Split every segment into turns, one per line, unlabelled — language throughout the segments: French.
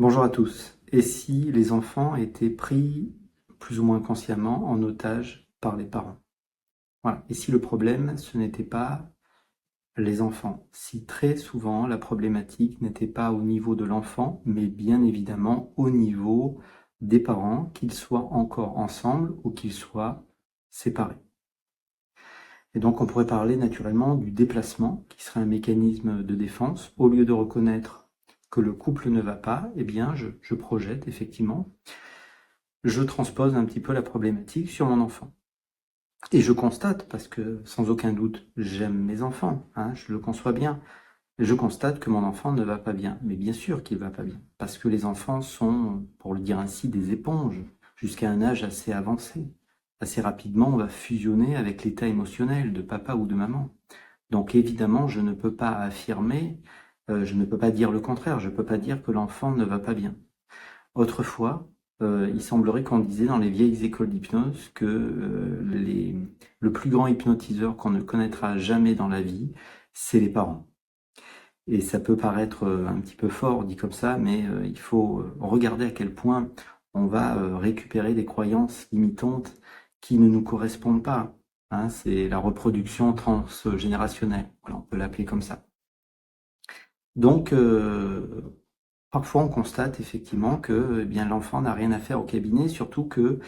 Bonjour à tous. Et si les enfants étaient pris plus ou moins consciemment en otage par les parents? Voilà. Et si le problème, ce n'était pas les enfants? Si très souvent, la problématique n'était pas au niveau de l'enfant, mais bien évidemment au niveau des parents, qu'ils soient encore ensemble ou qu'ils soient séparés. Et donc on pourrait parler naturellement du déplacement, qui serait un mécanisme de défense. Au lieu de reconnaître que le couple ne va pas, eh bien je projette effectivement, je transpose un petit peu la problématique sur mon enfant. Et je constate, parce que sans aucun doute, j'aime mes enfants, hein, je le conçois bien, je constate que mon enfant ne va pas bien. Mais bien sûr qu'il ne va pas bien, parce que les enfants sont, pour le dire ainsi, des éponges, jusqu'à un âge assez avancé. Assez rapidement, on va fusionner avec l'état émotionnel de papa ou de maman. Donc évidemment, je ne peux pas affirmer, je ne peux pas dire le contraire, je ne peux pas dire que l'enfant ne va pas bien. Autrefois, il semblerait qu'on disait dans les vieilles écoles d'hypnose que le plus grand hypnotiseur qu'on ne connaîtra jamais dans la vie, c'est les parents. Et ça peut paraître un petit peu fort dit comme ça, mais il faut regarder à quel point on va récupérer des croyances limitantes qui ne nous correspondent pas. Hein, c'est la reproduction transgénérationnelle, voilà, on peut l'appeler comme ça. Donc, parfois, on constate effectivement que eh bien l'enfant n'a rien à faire au cabinet, surtout que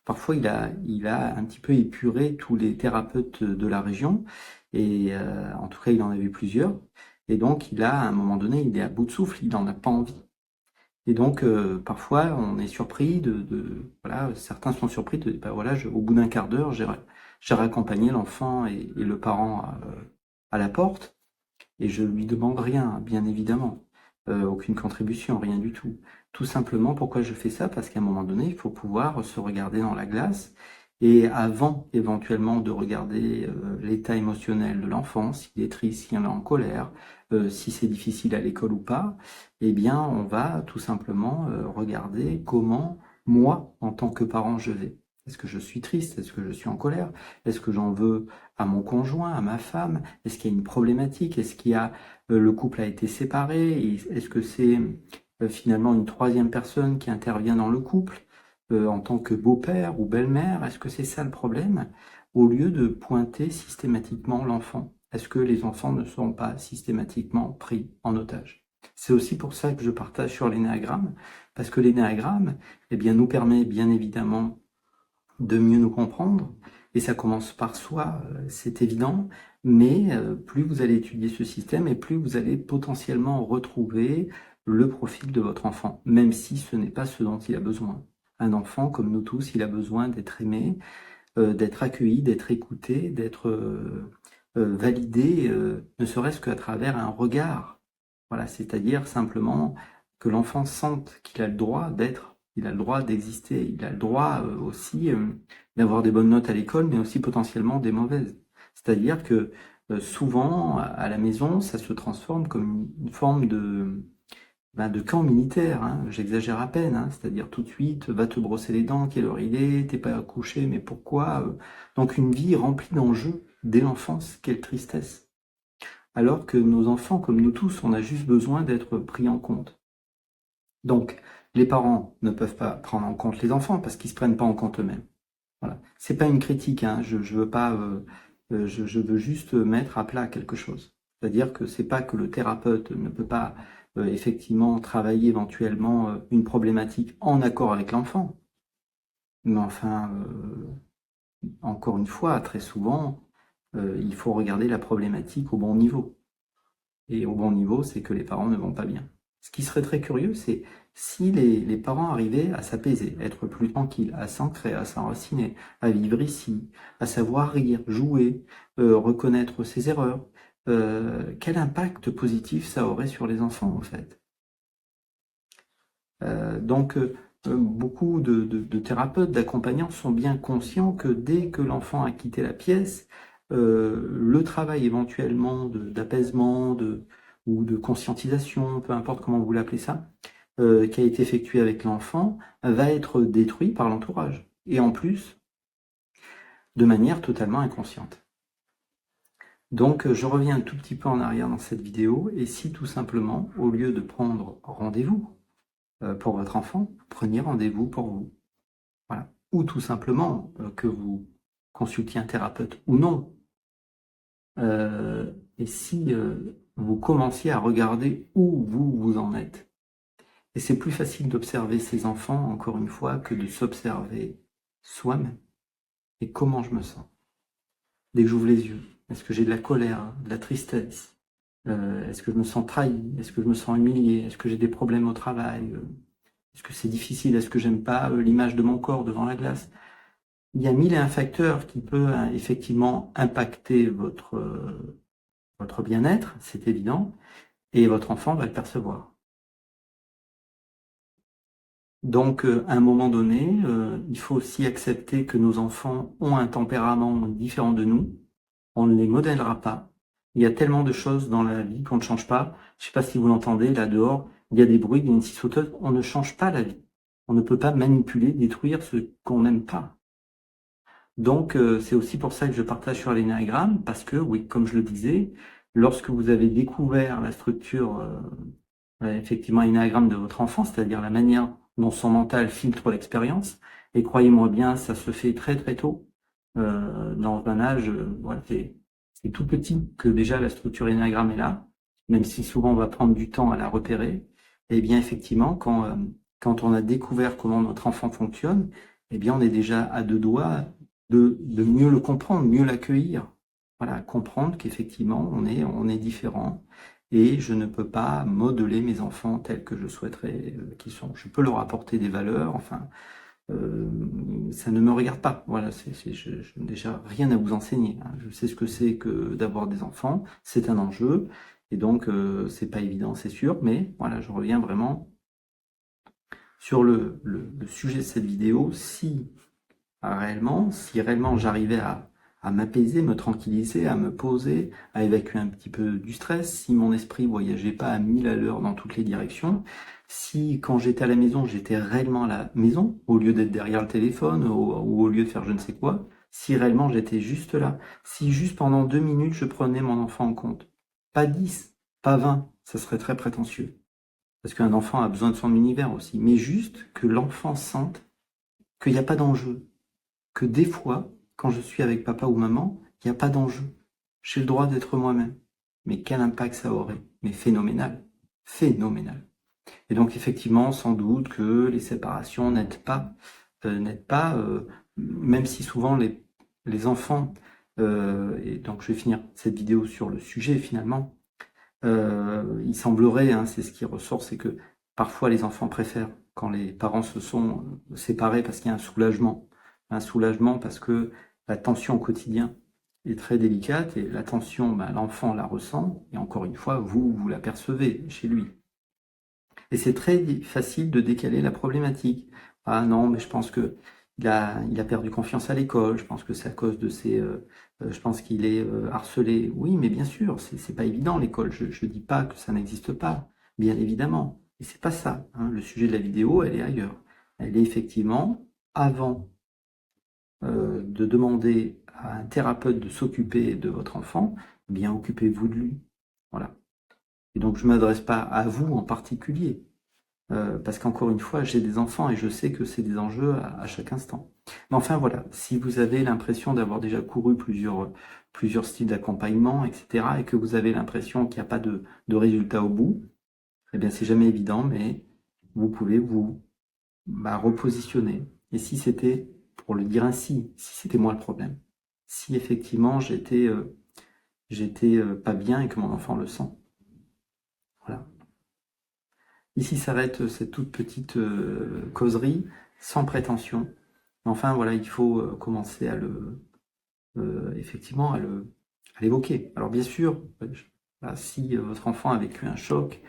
parfois il a un petit peu épuré tous les thérapeutes de la région, et en tout cas, il en a vu plusieurs. Et donc, à un moment donné, il est à bout de souffle, il n'en a pas envie. Et donc, parfois, on est surpris voilà, certains sont surpris de, ben voilà, au bout d'un quart d'heure, j'ai raccompagné l'enfant et le parent à la porte. Et je lui demande rien, bien évidemment. Aucune contribution, rien du tout. Tout simplement, pourquoi je fais ça? Parce qu'à un moment donné, il faut pouvoir se regarder dans la glace. Et avant, éventuellement, de regarder l'état émotionnel de l'enfant, s'il est triste, s'il est en colère, si c'est difficile à l'école ou pas, eh bien, on va tout simplement regarder comment, moi, en tant que parent, je vais. Est-ce que je suis triste? Est-ce que je suis en colère? Est-ce que j'en veux à mon conjoint, à ma femme? Est-ce qu'il y a une problématique? Est-ce qu'il y a le couple a été séparé? Est-ce que c'est finalement une troisième personne qui intervient dans le couple en tant que beau-père ou belle-mère? Est-ce que c'est ça le problème? Au lieu de pointer systématiquement l'enfant, est-ce que les enfants ne sont pas systématiquement pris en otage? C'est aussi pour ça que je partage sur l'énéagramme, parce que l'énéagramme, eh bien, nous permet bien évidemment de mieux nous comprendre, et ça commence par soi, c'est évident, mais plus vous allez étudier ce système et plus vous allez potentiellement retrouver le profil de votre enfant, même si ce n'est pas ce dont il a besoin. Un enfant, comme nous tous, il a besoin d'être aimé, d'être accueilli, d'être écouté, d'être validé, ne serait-ce qu'à travers un regard. Voilà, c'est-à-dire simplement que l'enfant sente qu'il a le droit d'être, il a le droit d'exister, il a le droit aussi d'avoir des bonnes notes à l'école, mais aussi potentiellement des mauvaises. C'est-à-dire que souvent, à la maison, ça se transforme comme une forme de camp militaire, hein. J'exagère à peine, hein. C'est-à-dire tout de suite, va te brosser les dents, quelle heure il est, t'es pas couché, mais pourquoi? Donc une vie remplie d'enjeux dès l'enfance, quelle tristesse. Alors que nos enfants, comme nous tous, on a juste besoin d'être pris en compte. Donc, les parents ne peuvent pas prendre en compte les enfants parce qu'ils se prennent pas en compte eux-mêmes. Voilà. C'est pas une critique, hein. Je veux pas, je veux juste mettre à plat quelque chose. C'est-à-dire que c'est pas que le thérapeute ne peut pas effectivement travailler éventuellement une problématique en accord avec l'enfant. Mais enfin, encore une fois, très souvent, il faut regarder la problématique au bon niveau. Et au bon niveau, c'est que les parents ne vont pas bien. Ce qui serait très curieux, c'est si les parents arrivaient à s'apaiser, être plus tranquilles, à s'ancrer, à s'enraciner, à vivre ici, à savoir rire, jouer, reconnaître ses erreurs. Quel impact positif ça aurait sur les enfants, en fait? Donc, beaucoup de thérapeutes, d'accompagnants sont bien conscients que dès que l'enfant a quitté la pièce, le travail éventuellement d'apaisement ou de conscientisation, peu importe comment vous l'appelez ça, qui a été effectué avec l'enfant, va être détruit par l'entourage. Et en plus, de manière totalement inconsciente. Donc, je reviens un tout petit peu en arrière dans cette vidéo, et si tout simplement, au lieu de prendre rendez-vous, pour votre enfant, prenez rendez-vous pour vous. Voilà. Ou tout simplement que vous consultiez un thérapeute ou non. Et si vous commenciez à regarder où vous en êtes. Et c'est plus facile d'observer ses enfants, encore une fois, que de s'observer soi-même. Et comment je me sens dès que j'ouvre les yeux? Est-ce que j'ai de la colère, de la tristesse? Est-ce que je me sens trahi? Est-ce que je me sens humilié? Est-ce que j'ai des problèmes au travail? Est-ce que c'est difficile? Est-ce que j'aime pas l'image de mon corps devant la glace? Il y a mille et un facteurs qui peuvent effectivement impacter votre bien-être, c'est évident, et votre enfant va le percevoir. Donc, à un moment donné, il faut aussi accepter que nos enfants ont un tempérament différent de nous. On ne les modèlera pas. Il y a tellement de choses dans la vie qu'on ne change pas. Je ne sais pas si vous l'entendez, là dehors, il y a des bruits, il y a une scie sauteuse. On ne change pas la vie. On ne peut pas manipuler, détruire ce qu'on n'aime pas. Donc, c'est aussi pour ça que je partage sur l'énéagramme, parce que, oui, comme je le disais, lorsque vous avez découvert la structure, effectivement, énéagramme de votre enfant, c'est-à-dire la manière dont son mental filtre l'expérience, et croyez-moi bien, ça se fait très très tôt, dans un âge, voilà, c'est tout petit que déjà la structure énéagramme est là, même si souvent on va prendre du temps à la repérer. Et bien effectivement, quand on a découvert comment notre enfant fonctionne, eh bien on est déjà à deux doigts de mieux le comprendre, mieux l'accueillir. Voilà, comprendre qu'effectivement on est différent et je ne peux pas modeler mes enfants tels que je souhaiterais qu'ils sont. Je peux leur apporter des valeurs, enfin, ça ne me regarde pas. Voilà, je n'ai déjà rien à vous enseigner, hein. Je sais ce que c'est que d'avoir des enfants, c'est un enjeu, et donc c'est pas évident, c'est sûr, mais voilà, je reviens vraiment sur le sujet de cette vidéo. Si réellement j'arrivais à m'apaiser, me tranquilliser, à me poser, à évacuer un petit peu du stress, si mon esprit voyageait pas à 1000 à l'heure dans toutes les directions, si quand j'étais à la maison, j'étais réellement à la maison, au lieu d'être derrière le téléphone ou au lieu de faire je ne sais quoi, si réellement j'étais juste là, si juste pendant 2 minutes je prenais mon enfant en compte, pas 10, pas 20, ça serait très prétentieux, parce qu'un enfant a besoin de son univers aussi, mais juste que l'enfant sente qu'il n'y a pas d'enjeu, que des fois, quand je suis avec papa ou maman, il n'y a pas d'enjeu. J'ai le droit d'être moi-même. Mais quel impact ça aurait? Mais phénoménal. Phénoménal. Et donc effectivement, sans doute que les séparations n'aident pas, même si souvent les enfants, et donc je vais finir cette vidéo sur le sujet finalement, il semblerait, hein, c'est ce qui ressort, c'est que parfois les enfants préfèrent quand les parents se sont séparés parce qu'il y a un soulagement. Un soulagement parce que la tension au quotidien est très délicate et la tension, ben, l'enfant la ressent et encore une fois, vous la percevez chez lui. Et c'est très facile de décaler la problématique. Ah non, mais je pense que il a perdu confiance à l'école, je pense que c'est à cause de je pense qu'il est harcelé. Oui, mais bien sûr, c'est pas évident l'école. Je dis pas que ça n'existe pas, bien évidemment. Et c'est pas ça, hein. Le sujet de la vidéo, elle est ailleurs. Elle est effectivement avant de demander à un thérapeute de s'occuper de votre enfant, bien occupez-vous de lui. Voilà. Et donc je m'adresse pas à vous en particulier. Parce qu'encore une fois, j'ai des enfants et je sais que c'est des enjeux à chaque instant. Mais enfin voilà, si vous avez l'impression d'avoir déjà couru plusieurs styles d'accompagnement, etc., et que vous avez l'impression qu'il n'y a pas de résultat au bout, eh bien c'est jamais évident, mais vous pouvez vous repositionner. Et si c'était, pour le dire ainsi, si c'était moi le problème, si effectivement j'étais pas bien et que mon enfant le sent. Voilà. Ici s'arrête cette toute petite causerie, sans prétention. Enfin, voilà, il faut commencer effectivement, à l'évoquer. Alors bien sûr, si votre enfant a vécu un choc,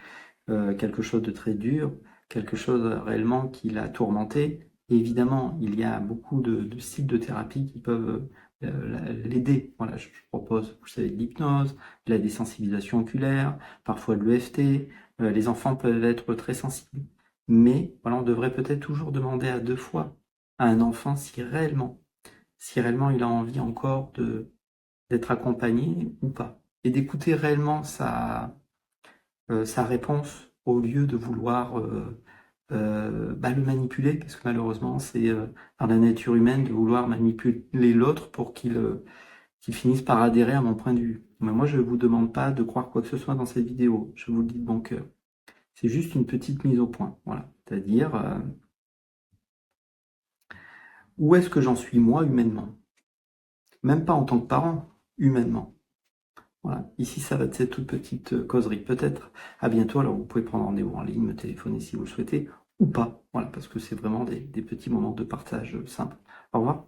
quelque chose de très dur, quelque chose réellement qui l'a tourmenté, évidemment, il y a beaucoup de styles de thérapie qui peuvent l'aider. Voilà, je propose, vous savez, de l'hypnose, de la désensibilisation oculaire, parfois de l'EFT. Les enfants peuvent être très sensibles. Mais voilà, on devrait peut-être toujours demander à deux fois à un enfant si réellement il a envie encore d'être accompagné ou pas. Et d'écouter réellement sa réponse au lieu de vouloir le manipuler, parce que malheureusement, c'est par la nature humaine de vouloir manipuler l'autre pour qu'il finisse par adhérer à mon point de vue. Mais moi, je ne vous demande pas de croire quoi que ce soit dans cette vidéo. Je vous le dis de bon cœur. C'est juste une petite mise au point. Voilà. C'est-à-dire, où est-ce que j'en suis moi humainement? Même pas en tant que parent, humainement. Voilà. Ici, ça va être cette toute petite causerie. Peut-être à bientôt. Alors, vous pouvez prendre rendez-vous en ligne, me téléphoner si vous le souhaitez, ou pas. Voilà, parce que c'est vraiment des petits moments de partage simples. Au revoir.